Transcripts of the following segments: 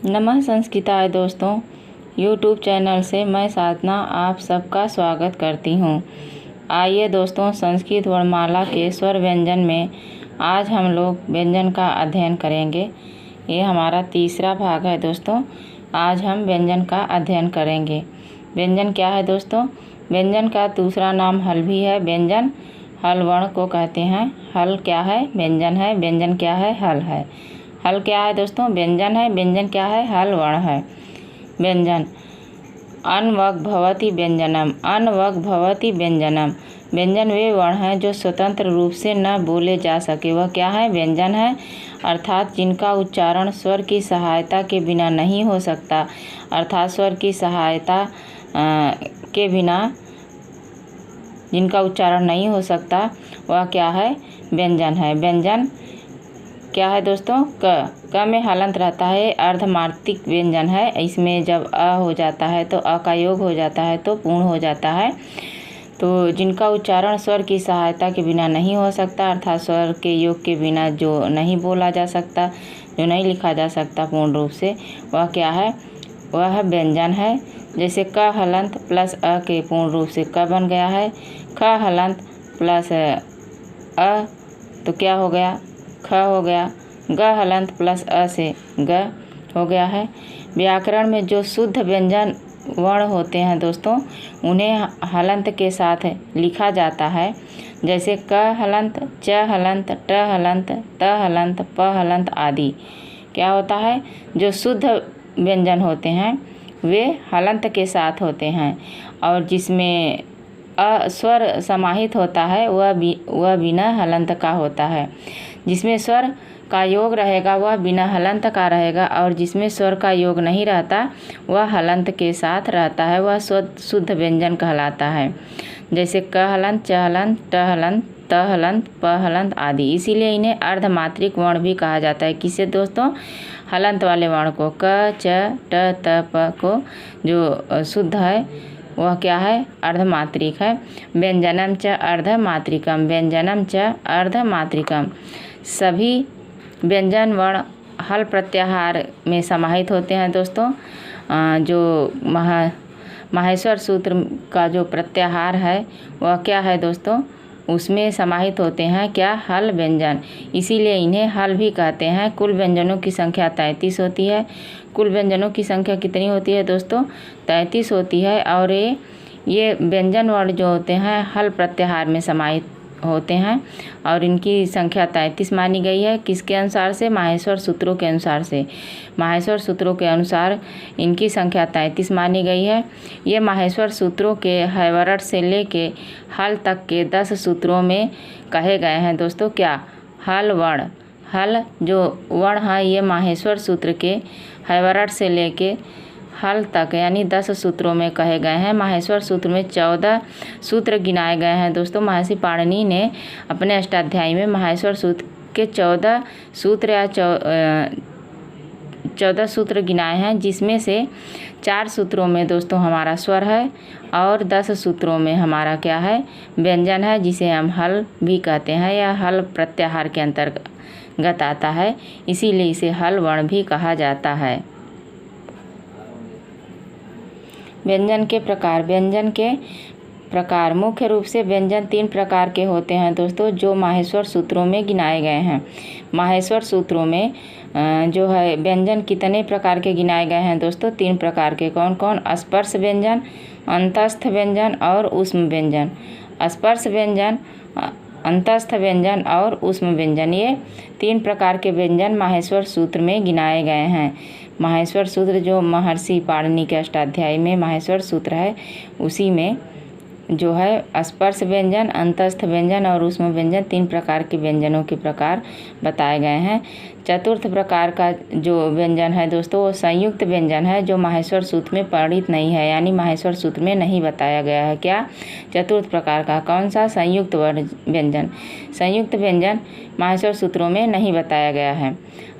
नमः संस्कृताय दोस्तों, यूट्यूब चैनल से मैं साधना आप सबका स्वागत करती हूँ। आइए दोस्तों, संस्कृत वर्णमाला के स्वर व्यंजन में आज हम लोग व्यंजन का अध्ययन करेंगे। ये हमारा तीसरा भाग है दोस्तों। आज हम व्यंजन का अध्ययन करेंगे। व्यंजन क्या है दोस्तों? व्यंजन का दूसरा नाम हल भी है। व्यंजन हल वर्ण को कहते हैं। हल क्या है? व्यंजन है। व्यंजन क्या है? हल है। हल क्या है दोस्तों? व्यंजन है। व्यंजन क्या है? हल वर्ण है। व्यंजन अन वग भवति व्यंजनम। अन वग भवति व्यंजनम। व्यंजन वे वर्ण हैं जो स्वतंत्र रूप से न बोले जा सके, वह क्या है? व्यंजन है। अर्थात जिनका उच्चारण स्वर की सहायता के बिना नहीं हो सकता, अर्थात स्वर की सहायता के बिना जिनका उच्चारण नहीं हो सकता, वह क्या है? व्यंजन है। व्यंजन क्या है दोस्तों? क में हलंत रहता है, अर्धमात्रिक व्यंजन है। इसमें जब अ हो जाता है तो अ का योग हो जाता है तो पूर्ण हो जाता है। तो जिनका उच्चारण स्वर की सहायता के बिना नहीं हो सकता, अर्थात स्वर के योग के बिना जो नहीं बोला जा सकता, जो नहीं लिखा जा सकता पूर्ण रूप से, वह क्या है? वह व्यंजन है। जैसे क हलंत प्लस अ के पूर्ण रूप से क बन गया है। ख हलंत प्लस अ तो क्या हो गया? ख हो गया। ग हलंत प्लस अ से ग हो गया है। व्याकरण में जो शुद्ध व्यंजन वर्ण होते हैं दोस्तों, उन्हें हलंत के साथ लिखा जाता है। जैसे क हलंत, च हलंत, ट हलंत, त हलंत, प हलंत आदि। क्या होता है? जो शुद्ध व्यंजन होते हैं वे हलंत के साथ होते हैं, और जिसमें अ स्वर समाहित होता है वह बिना हलंत का होता है। जिसमें स्वर का योग रहेगा वह बिना हलंत का रहेगा, और जिसमें स्वर का योग नहीं रहता वह हलंत के साथ रहता है, वह शुद्ध व्यंजन कहलाता है। जैसे क हलंत, च हलंत, ट हलंत, त हलंत, प हलंत आदि। इसीलिए इन्हें अर्धमात्रिक वर्ण भी कहा जाता है। किसे दोस्तों? हलंत वाले वर्ण को। क, च, ट, त, प को जो शुद्ध है वह क्या है? अर्धमात्रिक है। व्यंजनम च अर्धमात्रिकम। व्यंजनम च अर्धमात्रिकम। सभी व्यंजन वर्ण हल प्रत्याहार में समाहित होते हैं दोस्तों। जो माहेश्वर सूत्र का जो प्रत्याहार है वह क्या है दोस्तों? उसमें समाहित होते हैं क्या? हल व्यंजन। इसीलिए इन्हें हल भी कहते हैं। कुल व्यंजनों की संख्या 33 होती है। कुल व्यंजनों की संख्या कितनी होती है दोस्तों? 33 होती है। और ये व्यंजन वर्ण जो होते हैं हल प्रत्याहार में समाहित होते हैं, और इनकी संख्या 33 मानी गई है। किसके अनुसार से? माहेश्वर सूत्रों के अनुसार से। माहेश्वर सूत्रों के अनुसार इनकी संख्या 33 मानी गई है। ये माहेश्वर सूत्रों के हैवरट से लेके हल तक के 10 सूत्रों में कहे गए हैं दोस्तों। क्या? हल वर्ण। हल जो वर्ण है ये माहेश्वर सूत्र के हैवरट से लेके हल तक यानी 10 सूत्रों में कहे गए हैं। माहेश्वर सूत्र में 14 सूत्र गिनाए गए हैं दोस्तों। महर्षि पाणिनि ने अपने अष्टाध्यायी में माहेश्वर सूत्र के 14 सूत्र या 14 सूत्र गिनाए हैं, जिसमें से 4 सूत्रों में दोस्तों हमारा स्वर है, और 10 सूत्रों में हमारा क्या है? व्यंजन है, जिसे हम हल भी कहते हैं, या हल प्रत्याहार के अंतर्गत आता है। इसीलिए इसे हल वर्ण भी कहा जाता है। व्यंजन के प्रकार। व्यंजन के प्रकार मुख्य रूप से व्यंजन 3 प्रकार के होते हैं दोस्तों, जो माहेश्वर सूत्रों में गिनाए गए हैं। माहेश्वर सूत्रों में जो है व्यंजन कितने प्रकार के गिनाए गए हैं दोस्तों? 3 प्रकार के। कौन कौन? स्पर्श व्यंजन, अंतस्थ व्यंजन और ऊष्म व्यंजन। स्पर्श व्यंजन, अंतस्थ व्यंजन और ऊष्म व्यंजन, ये 3 प्रकार के व्यंजन माहेश्वर सूत्र में गिनाए गए हैं। माहेश्वर सूत्र जो महर्षि पाणिनि के अष्टाध्यायी में माहेश्वर सूत्र है, उसी में जो है स्पर्श व्यंजन, अंतस्थ व्यंजन और ऊष्म व्यंजन 3 प्रकार के व्यंजनों के प्रकार बताए गए हैं। चतुर्थ प्रकार का जो व्यंजन है दोस्तों वो संयुक्त व्यंजन है, जो माहेश्वर सूत्र में वर्णित नहीं है, यानी माहेश्वर सूत्र में नहीं बताया गया है। क्या? चतुर्थ प्रकार का। कौन सा? संयुक्त व्यंजन। संयुक्त व्यंजन माहेश्वर सूत्रों में नहीं बताया गया है।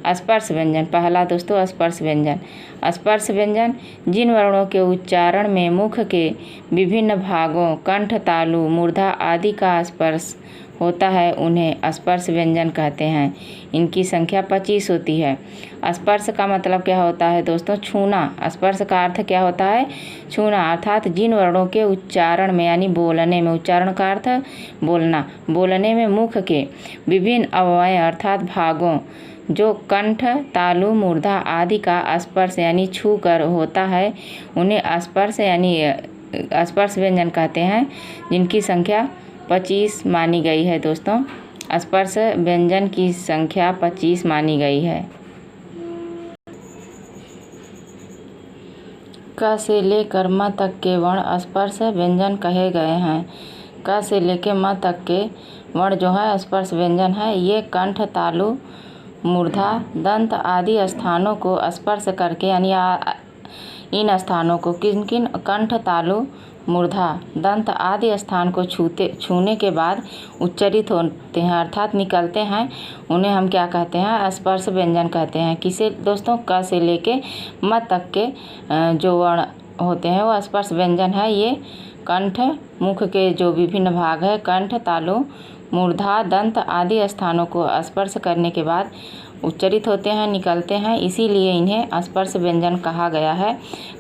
स्पर्श व्यंजन। पहला दोस्तों स्पर्श व्यंजन। स्पर्श व्यंजन जिन वर्णों के उच्चारण में मुख के विभिन्न भागों कंठ, तालु, मूर्धा आदि का स्पर्श होता है उन्हें स्पर्श व्यंजन कहते हैं। इनकी संख्या 25 होती है। स्पर्श का मतलब क्या होता है दोस्तों? छूना। स्पर्श का अर्थ क्या होता है? छूना। अर्थात जिन वर्णों के उच्चारण में यानी बोलने में, उच्चारण का अर्थ बोलना, बोलने में मुख के विभिन्न अवयव अर्थात भागों जो कंठ, तालु, मूर्धा आदि का स्पर्श यानी छू कर होता है उन्हें स्पर्श यानी स्पर्श व्यंजन कहते हैं, जिनकी संख्या 25 मानी गई है दोस्तों। स्पर्श व्यंजन की संख्या 25 मानी गई है। क से लेकर म तक के वर्ण स्पर्श व्यंजन कहे गए हैं। क से लेकर म तक के वर्ण जो है स्पर्श व्यंजन है। ये कंठ, तालु, मूर्धा, दंत आदि स्थानों को स्पर्श करके यानी इन स्थानों को किन किन कंठ, तालु, मूर्धा, दंत आदि स्थान को छूने के बाद उच्चरित होते हैं अर्थात निकलते हैं, उन्हें हम क्या कहते हैं? स्पर्श व्यंजन कहते हैं। किसे दोस्तों? क से लेके म तक के जो वर्ण होते हैं वो स्पर्श व्यंजन है। ये कंठ, मुख के जो विभिन्न भाग है कंठ, तालु, मूर्धा, दंत आदि स्थानों को स्पर्श करने के बाद उच्चरित होते हैं, निकलते हैं, इसीलिए इन्हें स्पर्श व्यंजन कहा गया है।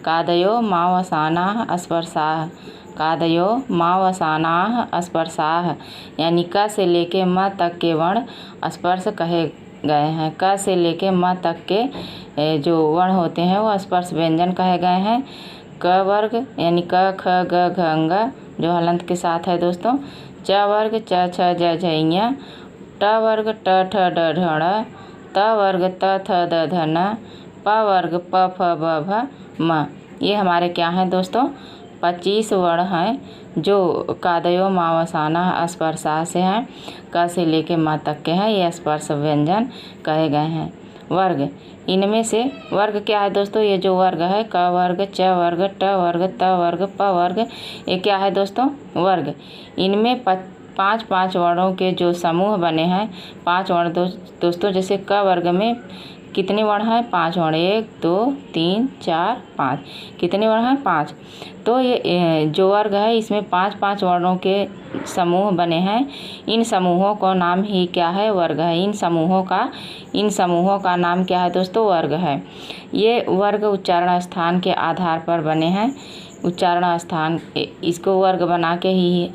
कादयो मावसानाः स्पर्शाः। कादयो मावसानाः स्पर्शाः यानी क से लेके म तक के वर्ण स्पर्श कहे गए हैं। क से लेके म तक के जो वर्ण होते हैं वो स्पर्श व्यंजन कहे गए हैं। क वर्ग यानी क, ख, ग, घ, अंग जो हलंत के साथ है दोस्तों। च वर्ग च, छ, ज, झ, ञ। ट वर्ग ट, ठ, ड, ढ, ण। त वर्ग त, थ, द, ध, न। प वर्ग प, फ, ब, भ, म। ये हमारे क्या हैं दोस्तों? 25 वर्ण हैं जो कादयो मावसानाः स्पर्शाः से हैं। क से लेके म तक के हैं, ये स्पर्श व्यंजन कहे गए हैं। वर्ग, इनमें से वर्ग क्या है दोस्तों? ये जो वर्ग है क वर्ग, च वर्ग, ट वर्ग, त वर्ग, प वर्ग, ये क्या है दोस्तों? वर्ग। इनमें 5 वर्णों के जो समूह बने हैं, 5 वर्ण दोस्तों, जैसे क वर्ग में कितने वर्ण हैं? 5 वर्ण। 1 2 3 4 5। कितने वर्ण हैं? 5। तो ये जो वर्ग है इसमें 5 वर्णों के समूह बने हैं। इन समूहों का नाम ही क्या है? वर्ग है। इन समूहों का नाम क्या है दोस्तों? वर्ग है। ये वर्ग उच्चारण स्थान के आधार पर बने हैं। उच्चारण स्थान, इसको वर्ग बना के ही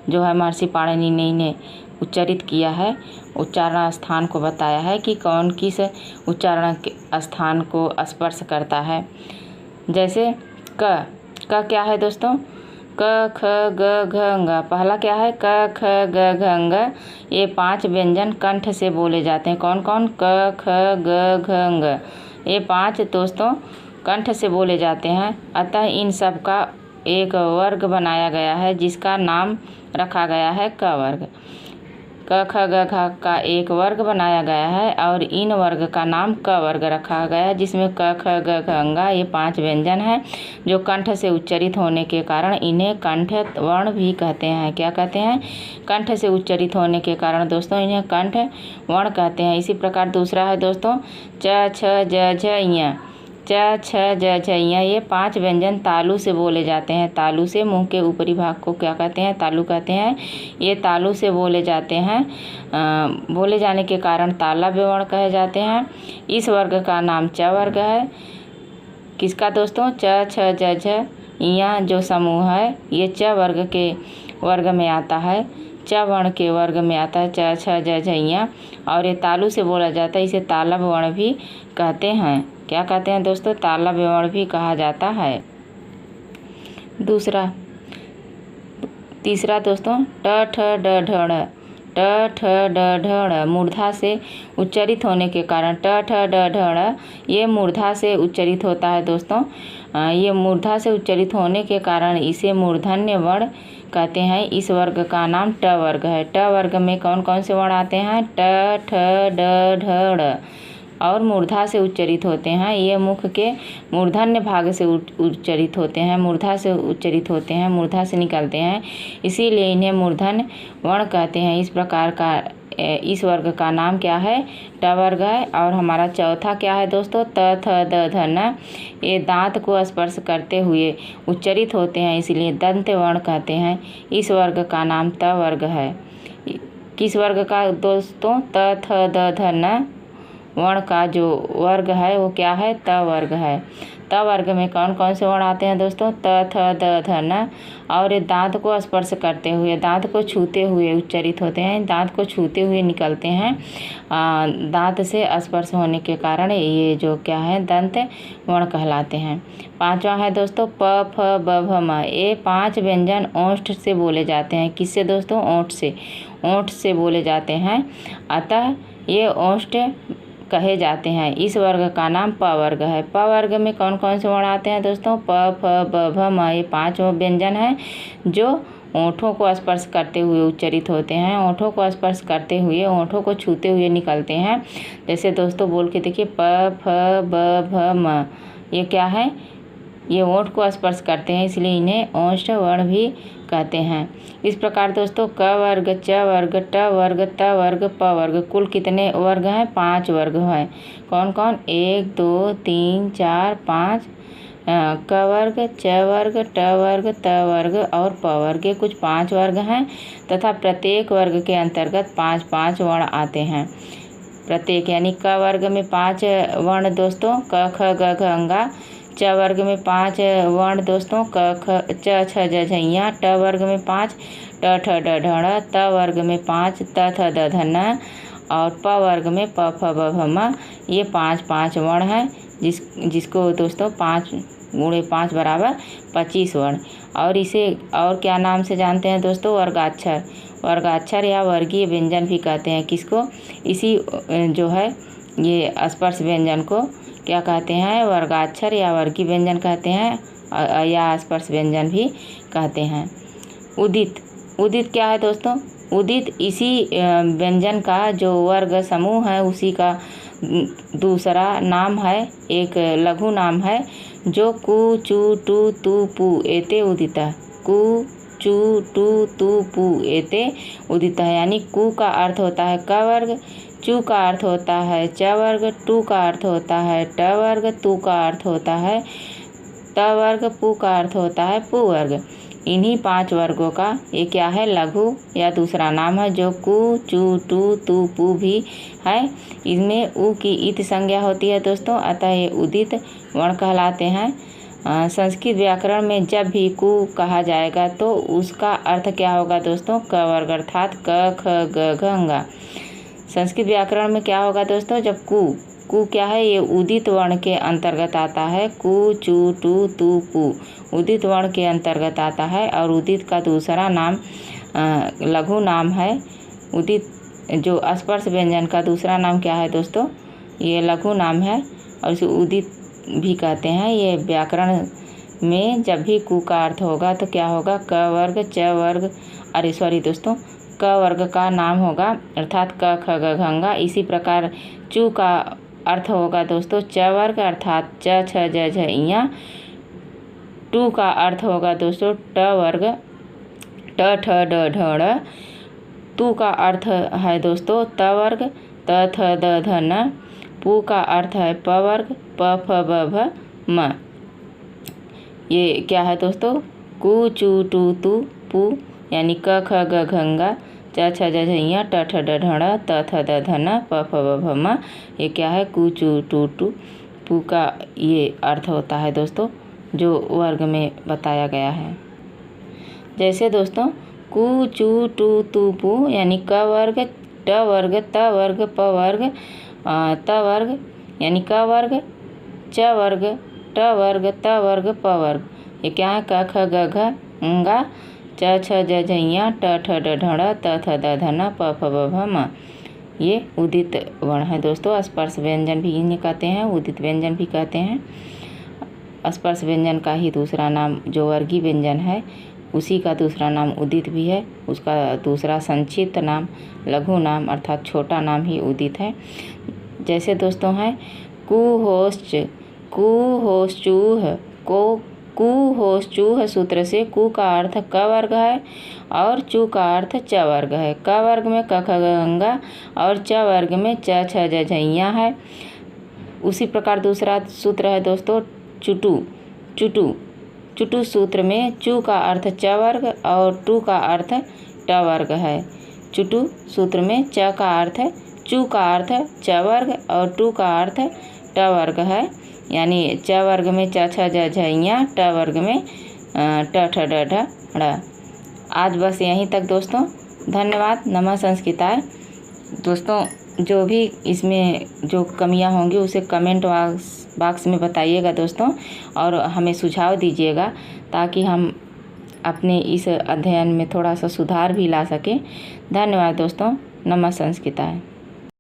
जो है महर्षि पाणिनि ने इन्हें उच्चरित किया है। उच्चारण स्थान को बताया है कि कौन किस उच्चारण के स्थान को स्पर्श करता है। जैसे क क्या है दोस्तों? क, ख, ग, घ, अंग। पहला क्या है? क, ख, ग, घ, अंग। ये 5 व्यंजन कंठ से बोले जाते हैं। कौन कौन? क, ख, ग, घ, अंग। ये 5 दोस्तों कंठ से बोले जाते हैं। अतः इन सब का एक वर्ग बनाया गया है जिसका नाम रखा गया है क वर्ग। क, ख, ग, घ का एक वर्ग बनाया गया है और इन वर्ग का नाम क वर्ग रखा गया है, जिसमें क, ख, ग, घ, अंग ये 5 व्यंजन हैं जो कंठ से उच्चरित होने के कारण इन्हें कंठ वर्ण भी कहते हैं। क्या कहते हैं? कंठ से उच्चरित होने के कारण दोस्तों इन्हें कंठ वर्ण कहते हैं। इसी प्रकार दूसरा है दोस्तों च, छ, ज, झ, ञ। च, छ, ज, झ, ञ ये 5 व्यंजन तालु से बोले जाते हैं। तालु से, मुंह के ऊपरी भाग को क्या कहते हैं? तालु कहते हैं। ये तालु से बोले जाते हैं। बोले जाने के कारण तालव्य वर्ण कहे जाते हैं। इस वर्ग का नाम च वर्ग है। किसका दोस्तों? च, छ, ज, झ, ञ जो समूह है ये च वर्ग के वर्ग में आता है। च वर्ण के वर्ग में आता है। च, छ, ज, झ, ञ और ये तालु से बोला जाता है। इसे तालव्य वर्ण भी कहते हैं। क्या कहते हैं दोस्तों? तालव्य वर्ण भी कहा जाता है। तीसरा दोस्तों ट, ठ, ड, ढ, ण। ट, ठ, ड, ढ, ण मूर्धा से उच्चरित होने के कारण ट, ठ, ड, ढ, ण ये मूर्धा से उच्चरित होता है दोस्तों। ये मूर्धा से उच्चरित होने के कारण इसे मूर्धन्य वर्ण कहते हैं। इस वर्ग का नाम ट वर्ग है। ट वर्ग में कौन कौन से वर्ण आते हैं? ट, ठ, ड, ढ, ण और मूर्धा से उच्चरित होते हैं। ये मुख के मूर्धन्य भाग से उच्चरित होते हैं। मूर्धा से उच्चरित होते हैं, मूर्धा से निकलते हैं, इसीलिए इन्हें मूर्धन्य वर्ण कहते हैं। इस प्रकार का इस वर्ग का नाम क्या है? ट वर्ग है। और हमारा चौथा क्या है दोस्तों? त, थ, द, ध, न ये दांत को स्पर्श करते हुए उच्चरित होते हैं, इसलिए दंत वर्ण कहते हैं। इस वर्ग का नाम त वर्ग है। किस वर्ग का दोस्तों? त थ द ध न वर्ण का जो वर्ग है वो क्या है? त वर्ग है। त वर्ग में कौन कौन से वर्ण आते हैं दोस्तों? त थ द ध न। और ये दांत को स्पर्श करते हुए, दांत को छूते हुए उच्चारित होते हैं, दांत को छूते हुए निकलते हैं। दांत से स्पर्श होने के कारण ये जो क्या है? दंत वर्ण कहलाते हैं। पांचवा है दोस्तों प फ ब भ म। ये 5 व्यंजन ओष्ठ से बोले जाते हैं। किससे दोस्तों? ओंठ से। ओंठ से बोले जाते हैं, अतः ये ओष्ठ कहे जाते हैं। इस वर्ग का नाम प वर्ग है। प वर्ग में कौन कौन से वर्ण आते हैं दोस्तों? प फ ब भ म। ये 5 व्यंजन हैं जो ओंठों को स्पर्श करते हुए उच्चारित होते हैं, ओंठों को स्पर्श करते हुए, ओंठों को छूते हुए निकलते हैं। जैसे दोस्तों बोल के देखिए, प फ ब भ म। ये क्या है? ये ओंठ को स्पर्श करते हैं, इसलिए इन्हें ओष्ठ वर्ण भी कहते हैं। इस प्रकार दोस्तों क वर्ग, च वर्ग, ट वर्ग, त वर्ग, प वर्ग, कुल कितने वर्ग हैं? 5 वर्ग हैं। कौन कौन? 1 2 3 4 5। क वर्ग, च वर्ग, ट वर्ग, त वर्ग और प वर्ग, ये कुछ 5 वर्ग हैं तथा प्रत्येक वर्ग के अंतर्गत 5-5 वर्ण आते हैं। प्रत्येक यानी क वर्ग में 5 वर्ण दोस्तों, क ख ग घ अंगा। च वर्ग में 5 वर्ण दोस्तों, क ख च छ ज झ। ट वर्ग में 5, ट ठ ड ढ ण। त वर्ग में 5, त थ द ध न। और प वर्ग में प फ ब भ म। ये 5-5 वर्ण हैं, जिसको दोस्तों 5 गुणे 5 बराबर 25 वर्ण। और इसे और क्या नाम से जानते हैं दोस्तों? वर्गाक्षर। वर्गाक्षर या वर्गीय व्यंजन भी कहते हैं। किसको? इसी जो है ये स्पर्श व्यंजन को क्या कहते हैं? वर्गाक्षर या वर्गीय व्यंजन कहते हैं, या स्पर्श व्यंजन भी कहते हैं। उदित। उदित क्या है दोस्तों? उदित इसी व्यंजन का जो वर्ग समूह है उसी का दूसरा नाम है, एक लघु नाम है, जो कु चु टू तू पू एते उदिता। कु चु टू तू पू एते उदिता। यानी कु का अर्थ होता है क वर्ग, चू का अर्थ होता है च वर्ग, टू का अर्थ होता है ट वर्ग, तू का अर्थ होता है त वर्ग, पू का अर्थ होता है पू वर्ग। इन्हीं 5 वर्गों का ये क्या है? लघु या दूसरा नाम है, जो कु चू टू तू पू भी है। इसमें उ की इत संज्ञा होती है दोस्तों, अतः ये उदित वर्ण कहलाते हैं। संस्कृत व्याकरण में जब भी कु कहा जाएगा तो उसका अर्थ क्या होगा दोस्तों? क वर्ग अर्थात क ख ग घ अंगा। संस्कृत व्याकरण में क्या होगा दोस्तों? जब कु क्या है? ये उदित वर्ण के अंतर्गत आता है। कु चू टू तू पू उदित वर्ण के अंतर्गत आता है। और उदित का दूसरा नाम लघु नाम है। उदित जो स्पर्श व्यंजन का दूसरा नाम क्या है दोस्तों? ये लघु नाम है और इसे उदित भी कहते हैं। ये व्याकरण में जब भी कु का अर्थ होगा तो क्या होगा? क वर्ग, च वर्ग, अरे सॉरी दोस्तों, क वर्ग का नाम होगा अर्थात क ख ग घ अंगा। इसी प्रकार चू का अर्थ होगा दोस्तों च वर्ग अर्थात च छ ज झ ञ। टू का अर्थ होगा दोस्तों ट वर्ग, ट ठ ड ढ ड़। तू का अर्थ है दोस्तों त वर्ग, त थ द ध न। पू का अर्थ है प वर्ग, प फ ब भ म। ये क्या है दोस्तों? कु चू टू तू पू यानी क ख ग घ अंगा, च छ ज झ ञ, ट ठ ड ढ ण, त थ द ध न, प फ ब भ म। ये क्या है? कु चू टू टू पू का ये अर्थ होता है दोस्तों, जो वर्ग में बताया गया है। जैसे दोस्तों कु चू टू तू पू यानी क वर्ग, ट वर्ग, त वर्ग, प वर्ग, त वर्ग यानी क वर्ग, च वर्ग, ट वर्ग, त वर्ग, प वर्ग। ये क्या है? क ख ग घ अंगा, च छ ज झ ञ, ट ठ ड ढ ण, त थ द ध न, प फ ब भ म। ये उदित वर्ण है दोस्तों। स्पर्श व्यंजन भी इन्हें कहते हैं, उदित व्यंजन भी कहते हैं। स्पर्श व्यंजन का ही दूसरा नाम जो वर्गीय व्यंजन है उसी का दूसरा नाम उदित भी है। उसका दूसरा संक्षिप्त नाम लघु नाम अर्थात छोटा नाम ही उदित है। जैसे दोस्तों है कुहोश्च, कुहोश्चूह, कुहोश्चूह सूत्र से कु का अर्थ क वर्ग है और चू का अर्थ च वर्ग है। क वर्ग में क ख ग अंगा और च वर्ग में च छ ज झ ञ है। उसी प्रकार दूसरा सूत्र है दोस्तों चुटू। चुटू सूत्र में चू का अर्थ च वर्ग और टू का अर्थ ट वर्ग है। चुटु सूत्र में च का अर्थ है चू का अर्थ है च वर्ग और टू का अर्थ है ट वर्ग है, यानी च वर्ग में च छ ज झ ञ, ट वर्ग में ट ठ ड ढ ड़। आज बस यहीं तक दोस्तों, धन्यवाद। नमः संस्कृताय। दोस्तों जो भी इसमें जो कमियां होंगी उसे कमेंट बॉक्स में बताइएगा दोस्तों, और हमें सुझाव दीजिएगा ताकि हम अपने इस अध्ययन में थोड़ा सा सुधार भी ला सकें। धन्यवाद दोस्तों। नमः संस्कृताय।